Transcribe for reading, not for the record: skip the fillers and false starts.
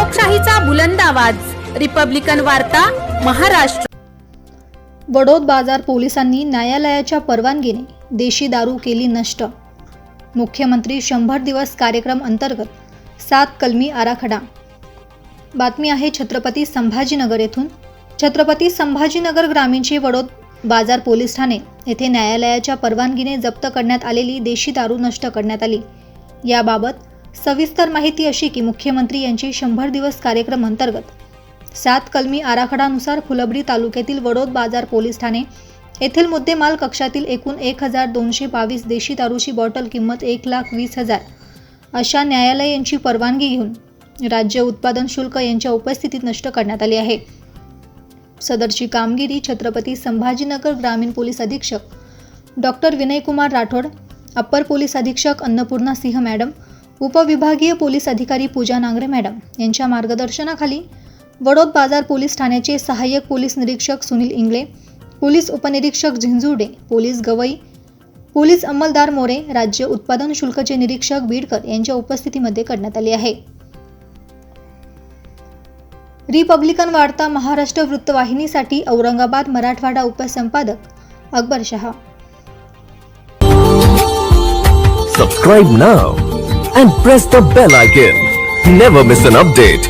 लोकशाहीचा बुलंद आवाज, रिपब्लिकन वार्ता, महाराष्ट्र। वडोद बाजार पोलिसांनी न्यायालयाच्या परवानगीने देशी दारू केली नष्ट। मुख्यमंत्री 100 दिवस कार्यक्रम अंतर्गत 7 कलमी आराखडा। बातमी आहे छत्रपती संभाजीनगर येथून। छत्रपती संभाजीनगर ग्रामीणचे वडोद बाजार पोलीस ठाणे येथे न्यायालयाच्या परवानगीने जप्त करण्यात आलेली देशी दारू नष्ट करण्यात आली। याबाबत सविस्तर माहिती अशी की मुख्यमंत्री यांची 100 दिवस कार्यक्रम अंतर्गत 7 कलमी आराखड्यानुसार फुलंब्री तालुक्यातील वडोद बाजार पोलीस ठाणे येथील मुद्देमाल कक्षातील एकूण 1222 देशी दारूची बॉटल किंमत 1,20,000 अशा न्यायालय यांची परवानगी घेऊन राज्य उत्पादन शुल्क यांच्या उपस्थितीत नष्ट करण्यात आली आहे। सदरची कामगिरी छत्रपती संभाजीनगर ग्रामीण पोलीस अधीक्षक doctor Vinaykumar Rathod, upper police अधीक्षक अन्नपूर्णा सिंह मॅडम, उपविभागीय पोलीस अधिकारी पूजा नांगरे मॅडम यांच्या मार्गदर्शनाखाली वडोद बाजार पोलीस ठाण्याचे सहाय्यक पोलीस निरीक्षक सुनील इंगळे, पोलीस उपनिरीक्षक झिंजुर्डे, पोलीस गवई, पोलीस अंमलदार मोरे, राज्य उत्पादन शुल्कचे निरीक्षक बीडकर यांच्या उपस्थितीमध्ये करण्यात आली आहे। रिपब्लिकन वार्ता Maharashtra वृत्तवाहिनीसाठी Aurangabad Marathwada उपसंपादक Akbar Shah. Subscribe now and press the bell icon. Never miss an update.